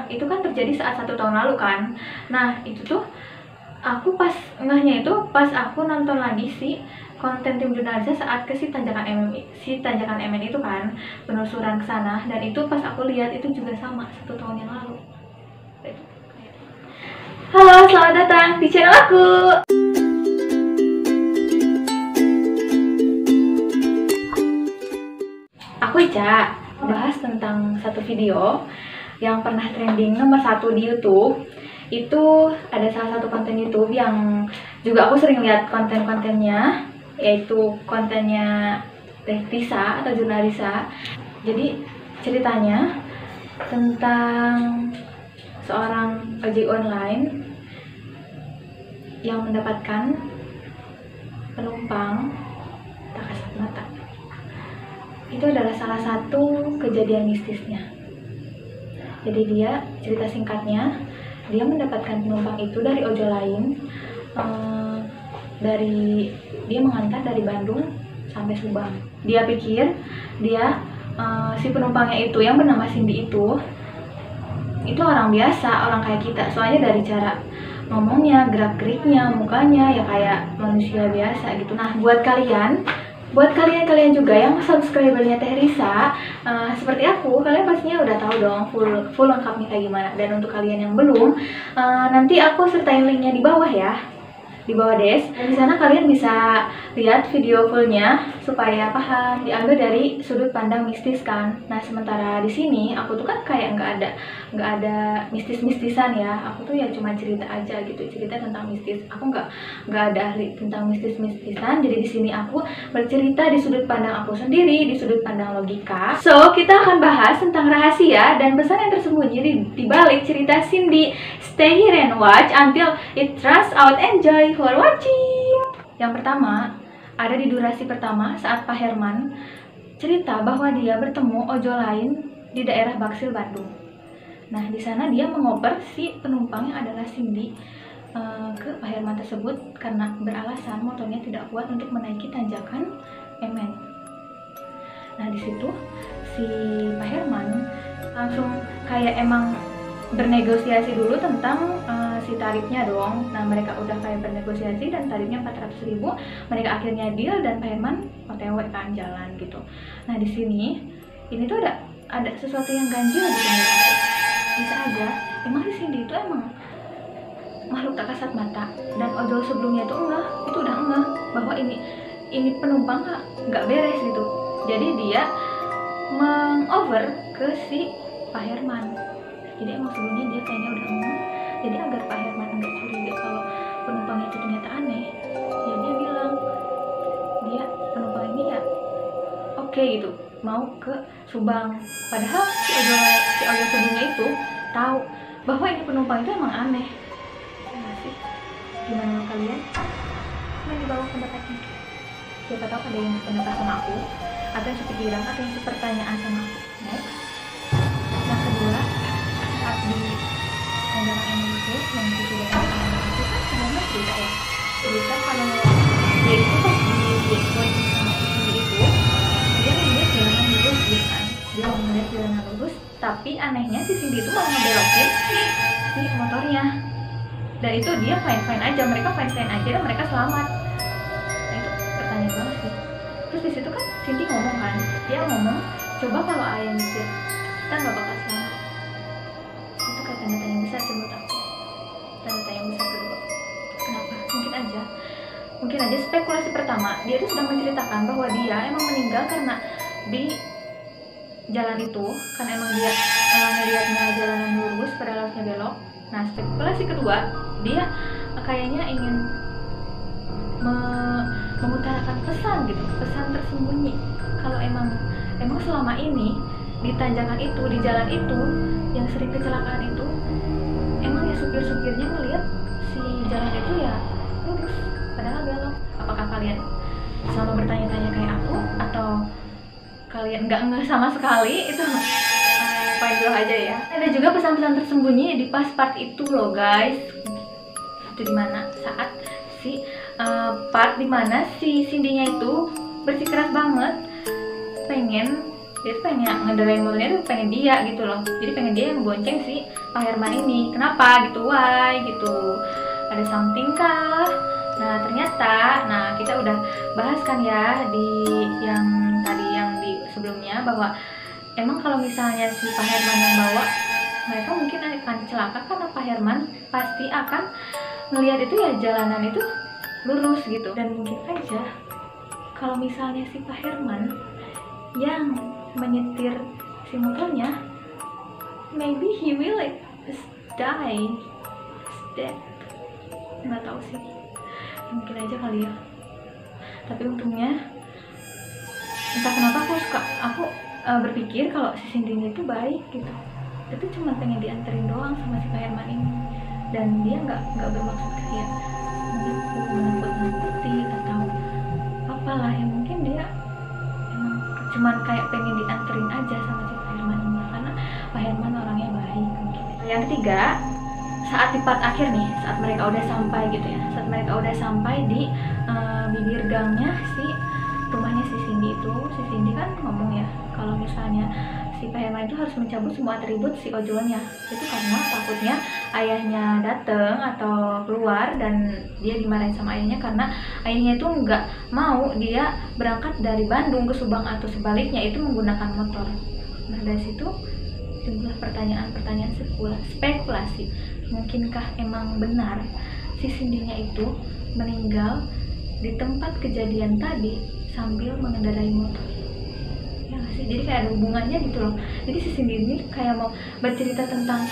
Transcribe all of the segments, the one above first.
Itu kan terjadi saat 1 tahun lalu kan. Nah itu tuh aku pas ngehnya itu pas aku nonton lagi si konten tim Jurnalisa saat ke si Tanjakan MN itu kan, penelusuran ke sana, dan itu pas aku lihat itu juga sama 1 tahun yang lalu. Halo, selamat datang di channel aku. Aku Ica, bahas tentang satu video yang pernah trending nomor 1 di YouTube. Itu ada salah satu konten YouTube yang juga aku sering lihat konten-kontennya, yaitu kontennya Risa atau Jurnalisa. Jadi ceritanya tentang seorang ojek online yang mendapatkan penumpang tak kasat mata. Itu adalah salah satu kejadian mistisnya. Jadi dia, cerita singkatnya, dia mendapatkan penumpang itu dari ojol lain. Dia mengantar dari Bandung sampai Subang. Dia pikir si penumpangnya itu yang bernama Cindy itu orang biasa, orang kayak kita. Soalnya dari cara ngomongnya, gerak-geriknya, mukanya ya kayak manusia biasa gitu. Nah, buat kalian juga yang subscribernya Teh Risa, seperti aku, kalian pastinya udah tahu dong full lengkapnya kayak gimana. Dan untuk kalian yang belum, nanti aku sertain linknya di bawah ya, di bawah des. Dan di sana kalian bisa lihat video fullnya supaya paham. Diambil dari sudut pandang mistis kan. Nah, sementara di sini aku tuh kan kayak nggak ada mistis-mistisan ya. Aku tuh ya cuma cerita aja gitu, cerita tentang mistis. Aku nggak ada ahli tentang mistis-mistisan. Jadi di sini aku bercerita di sudut pandang aku sendiri, di sudut pandang logika. So, kita akan bahas tentang rahasia dan pesan yang tersembunyi di balik cerita Cindy. Stay here and watch until it turns out. Enjoy for watching. Yang pertama, ada di durasi pertama saat Pak Herman cerita bahwa dia bertemu ojol lain di daerah Baksil, Bandung. Nah, di sana dia mengoper si penumpang yang adalah Cindy ke Pak Herman tersebut karena beralasan motornya tidak kuat untuk menaiki tanjakan MN. Nah, di situ si Pak Herman langsung kayak emang bernegosiasi dulu tentang si tarifnya dong. Nah, mereka udah kayak bernegosiasi dan tarifnya 400.000. Mereka akhirnya deal dan Pak Herman OTW kan jalan gitu. Nah, di sini ini tuh ada sesuatu yang ganjil di sini. Bisa aja emang si Cindy itu emang makhluk tak kasat mata, dan ojol sebelumnya itu udah enggak bahwa ini penumpang nggak beres gitu. Jadi dia mengover ke si Pak Herman. Jadi emang sebelumnya dia kayaknya udah enggak. Jadi agar Pak Herman enggak curiga kalau penumpang itu ternyata aneh, ya dia bilang penumpang ini ya oke gitu, mau ke Subang. Padahal si ojol sebelumnya itu tahu bahwa ini penumpang itu emang aneh. Gimana kalian? Main di bawah pendapatnya. Siapa tahu ada yang pendapat sama aku, atau yang sepikiran, atau yang sepertanyaan sama aku. Next. Yang kedua, saat di tanjakan MN itu, yang sudah tanjakan itu kan sebenarnya cerita kalau dia itu pas di checkpoint sama Cindy itu, dia melihat jalanan lurus gitu kan. Dia melihat jalanan lurus, tapi anehnya si Cindy itu malah ngebelokin si motornya. Dan itu dia fine aja, mereka fine aja dan mereka selamat. Nah, itu pertanyaan banget sih. Terus di situ kan Cindy ngomong kan, dia ngomong, coba kalau ayah mikir kita nggak bakal selamat. Itu kayak tanda-tanda besar sih menurut aku. Tanda-tanda yang besar kedua. Kenapa? Mungkin aja spekulasi pertama, dia itu sudah menceritakan bahwa dia emang meninggal karena di jalan itu, kan emang dia ngeliatnya jalanan lurus padahal harusnya belok. Nah, spekulasi kedua, dia kayaknya ingin mengutarakan pesan gitu, pesan tersembunyi. Kalau emang selama ini di tanjakan itu, di jalan itu yang sering kecelakaan itu, emang ya supir-supirnya ngelihat si jalan itu ya lurus padahal belok. Apakah kalian sama bertanya-tanya kayak aku, atau kalian nggak ngeh sama sekali? Itu poin dua aja ya. Ada juga pesan-pesan tersembunyi di pas part itu loh guys. Itu dimana saat part dimana si Cindy-nya itu bersikeras banget pengen dia tuh pengen ngendarain motornya tuh pengen dia gitu loh, jadi pengen dia yang bonceng si Pak Herman ini. Kenapa gitu, why gitu, ada something kah? Nah ternyata, nah kita udah bahas kan ya di yang tadi yang di sebelumnya, bahwa emang kalau misalnya si Pak Herman yang bawa, mereka mungkin akan celaka karena Pak Herman pasti akan melihat itu ya jalanan itu lurus gitu. Dan mungkin aja kalau misalnya si Pak Herman yang menyetir si motornya, maybe he will die, dead, nggak tahu sih, mungkin aja kali ya. Tapi untungnya entah kenapa aku berpikir kalau si Cindy itu baik gitu, itu cuma pengen dianterin doang sama si Pak Herman ini, dan dia nggak bermaksud kayak menipu, menakut-nakuti atau apalah. Ya mungkin dia emang cuman kayak pengen dianterin aja sama si Pak Herman ini, karena Pak Herman orangnya baik mungkin. Yang ketiga, saat di part akhir nih, saat mereka udah sampai gitu ya, saat mereka udah sampai di bibir gangnya si rumahnya si Cindy itu, si Cindy kan ngomong ya kalau misalnya si Pak Herman itu harus mencabut semua atribut si ojolnya, itu karena takutnya ayahnya dateng atau keluar dan dia dimarahin sama ayahnya, karena ayahnya itu nggak mau dia berangkat dari Bandung ke Subang atau sebaliknya itu menggunakan motor. Nah dari situ timbullah pertanyaan-pertanyaan spekulasi, mungkinkah emang benar si Cindy-nya itu meninggal di tempat kejadian tadi sambil mengendarai motor, ya nggak sih? Jadi kayak ada hubungannya gitu loh. Jadi si Cindy ini kayak mau bercerita tentang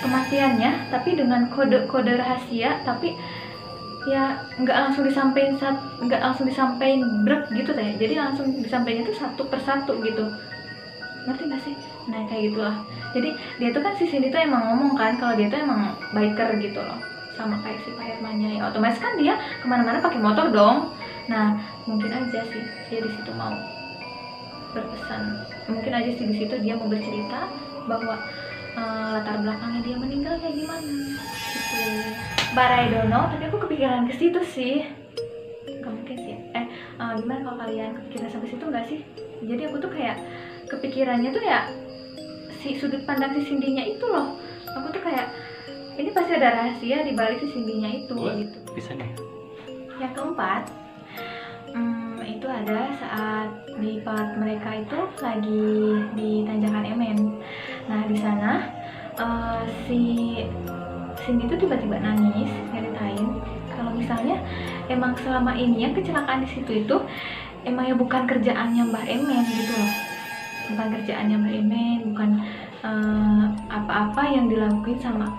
kematiannya tapi dengan kode-kode rahasia, tapi ya nggak langsung disampaikan brek gitu deh, jadi langsung disampaikannya tuh satu persatu gitu, ngerti nggak sih? Nah kayak gitulah. Jadi dia tuh kan si Cindy tuh emang ngomong kan kalau dia tuh emang biker gitu loh, sama kayak si Pak Hermannya ya, otomatis kan dia kemana-mana pakai motor dong. Nah mungkin aja sih dia di situ mau berpesan, mungkin aja sih di situ dia mau bercerita bahwa latar belakangnya dia meninggal kayak gimana gitu. But I don't know, tapi aku kepikiran ke situ sih. Gak mungkin sih. Gimana kalau kalian kepikiran sampai situ nggak sih? Jadi aku tuh kayak kepikirannya tuh ya si sudut pandang si Cindy-nya itu loh. Aku tuh kayak ini pasti ada rahasia di balik si Cindy-nya itu gitu. Bisa deh. Yang keempat, itu ada saat di part mereka itu lagi di Tanjakan Emen. Nah di sana si Cindy itu tiba-tiba nangis, nyeritain kalau misalnya emang selama ini yang kecelakaan di situ itu emangnya bukan kerjaannya Mbah Emen gitu loh, bukan kerjaannya Mbah Emen, bukan apa-apa yang dilakuin sama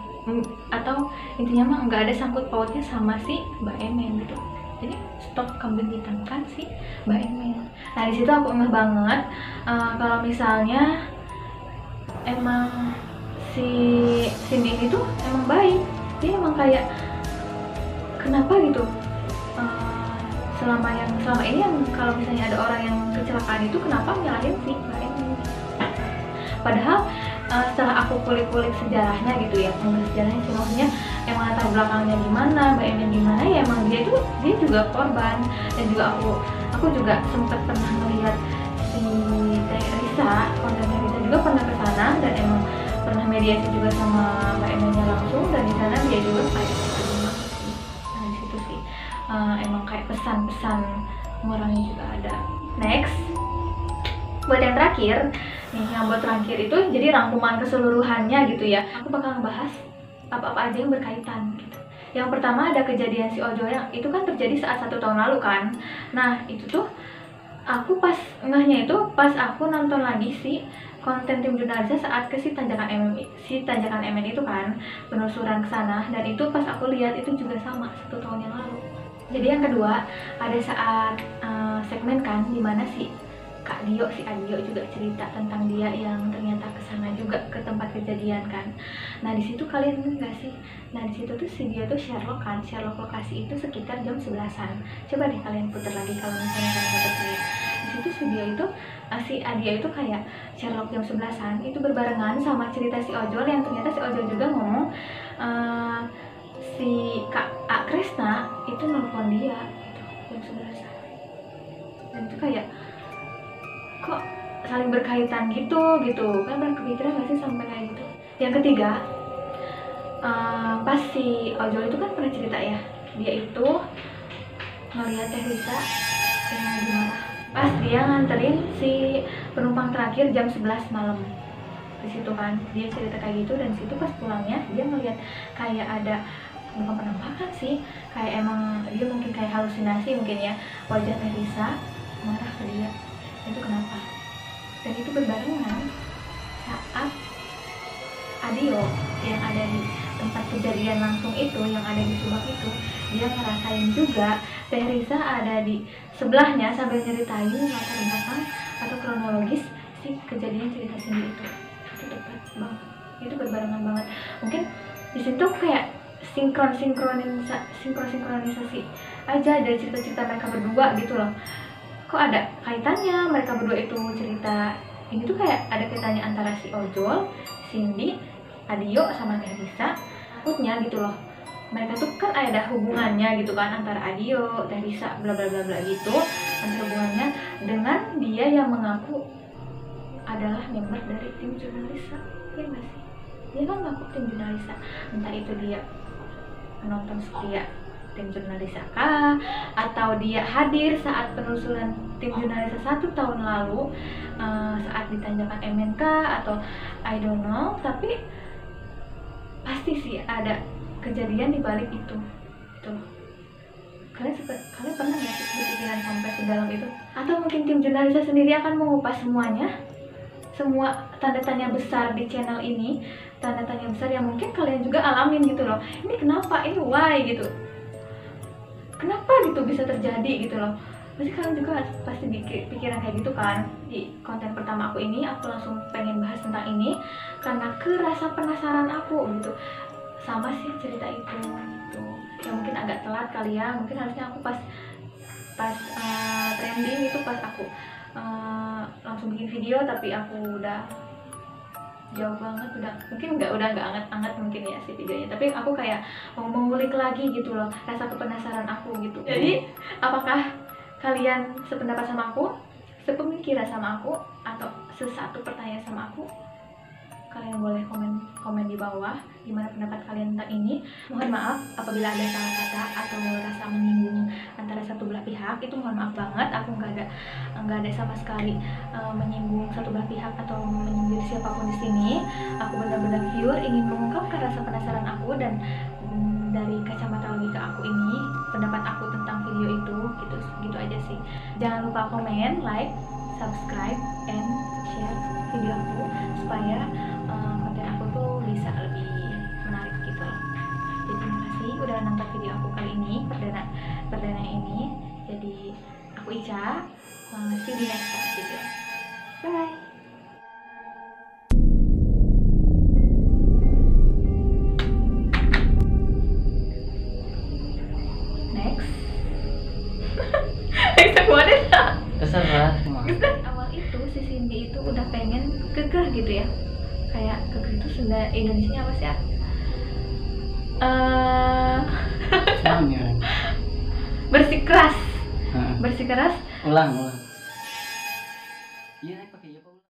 atau intinya mah nggak ada sangkut pautnya sama si Mbak Emen gitu. Jadi stop kambing-hitamkan si Mbak Emen. Nah di situ aku ngeh banget kalau misalnya emang si Cindy ini tuh emang baik, dia emang kayak kenapa gitu selama ini yang kalau misalnya ada orang yang kecelakaan itu kenapa nyalahin si Mbak Emen. Padahal setelah aku kulik-kulik sejarahnya gitu ya, sejarahnya sih maksudnya emang latar belakangnya gimana, Mbak Emen gimana, ya emang dia juga korban. Dan juga aku juga sempat pernah melihat si Risa, konten Risa juga pernah ke sana dan emang pernah mediasi juga sama Mbak Emennya langsung, dan di sana dia juga kayak terima kasih. Nah di situ sih emang kayak pesan-pesan orangnya juga ada. Next, buat yang terakhir nih, yang buat terakhir itu jadi rangkuman keseluruhannya gitu ya. Aku bakal ngebahas apa-apa aja yang berkaitan gitu. Yang pertama ada kejadian si Ojo yang itu kan terjadi saat 1 tahun lalu kan. Nah itu tuh aku pas ngehnya itu pas aku nonton lagi si konten tim jurnalisnya saat ke si Tanjakan Emen itu kan, penelusuran ke sana, dan itu pas aku lihat itu juga sama 1 tahun yang lalu. Jadi yang kedua ada saat segmen kan dimana si Adio juga cerita tentang dia yang ternyata kesana juga ke tempat kejadian kan. Nah di situ kalian ingat gak sih? Nah di situ tuh si dia tuh Sherlock kan, Sherlock lokasi itu sekitar jam 11-an. Coba deh kalian putar lagi kalau misalnya kalian dapat lihat. Di situ si dia itu si Adia itu kayak Sherlock jam 11-an itu berbarengan sama cerita si Ojol, yang ternyata si Ojol juga ngomong si Kak Kresna itu nelfon dia gitu, jam 11-an. Dan itu kayak kok saling berkaitan gitu kan. Pernah kepikiran nggak sih sampai kayak gitu? Yang ketiga, pas si ojol itu kan pernah cerita ya, dia itu ngeliat Teh Risa yang lagi marah pas dia nganterin si penumpang terakhir jam 11 malam. Di situ kan dia cerita kayak gitu, dan situ pas pulangnya dia ngeliat kayak ada, bukan penampakan sih, kayak emang dia mungkin kayak halusinasi mungkin ya, wajah Teh Risa marah ke dia. Itu kenapa? Dan itu berbarengan saat Adio yang ada di tempat kejadian langsung itu, yang ada di Subang itu, dia ngerasain juga Teh Risa ada di sebelahnya sambil nyeritain latar belakang atau kronologis si kejadian cerita Cindy itu. Itu dekat banget, itu berbarengan banget. Mungkin di situ kayak sinkronisasi aja dari cerita-cerita mereka berdua gitu loh. Kok ada kaitannya mereka berdua itu cerita ini tuh, kayak ada kaitannya antara si ojol, Cindy, Adio sama Teh Risa. Takutnya gitu loh, mereka tuh kan ada hubungannya gitu kan, antara Adio, Teh Risa, bla bla bla bla gitu, antara hubungannya dengan dia yang mengaku adalah member dari tim Jurnalisa. Ya nggak sih? Dia kan mengaku tim Jurnalisa, entah itu dia penonton setia tim Jurnalisa kah, atau dia hadir saat penelusuran tim Jurnalisa 1 tahun lalu, saat ditanyakan MNK, atau I don't know. Tapi pasti sih ada kejadian di balik itu. Kalian pernah nggak sih berpikiran sampai sedalam itu? Atau mungkin tim Jurnalisa sendiri akan mengupas semuanya, semua tanda tanya besar di channel ini, tanda tanya besar yang mungkin kalian juga alamin gitu loh. Ini kenapa, ini why gitu, kenapa gitu bisa terjadi gitu loh. Pasti kalian juga pasti pikiran kayak gitu kan. Di konten pertama aku ini, aku langsung pengen bahas tentang ini karena kerasa penasaran aku gitu sama sih cerita itu gitu. Ya mungkin agak telat kali ya, mungkin harusnya aku pas trending itu pas aku langsung bikin video, tapi aku udah jauh banget, udah nggak anget-anget mungkin ya si videonya. Tapi aku kayak mau mengulik lagi gitu loh rasa kepenasaran aku gitu. Jadi apakah kalian sependapat sama aku, sepemikiran sama aku, atau sesatu pertanyaan sama aku? Kalian boleh komen di bawah gimana pendapat kalian tentang ini. Mohon maaf apabila ada salah kata atau rasa menyinggung antara satu belah pihak, itu mohon maaf banget. Aku nggak ada sama sekali menyinggung satu belah pihak atau menyindir siapapun di sini. Aku benar-benar pure ingin mengungkapkan rasa penasaran aku, dan dari kacamata logika aku ini, pendapat aku tentang video itu gitu aja sih. Jangan lupa komen, like, subscribe, and share video aku supaya konten aku tuh bisa lebih menarik gitu loh. Jadi terima kasih udah nonton video aku kali ini, perdana ini. Jadi aku Ica, see you di next video. Bye. Terserah. Awal itu si Cindy itu udah pengen kekeh gitu ya, kayak kekeh itu Sunda Indonesia apa sih ya? Bersikeras. Ulang.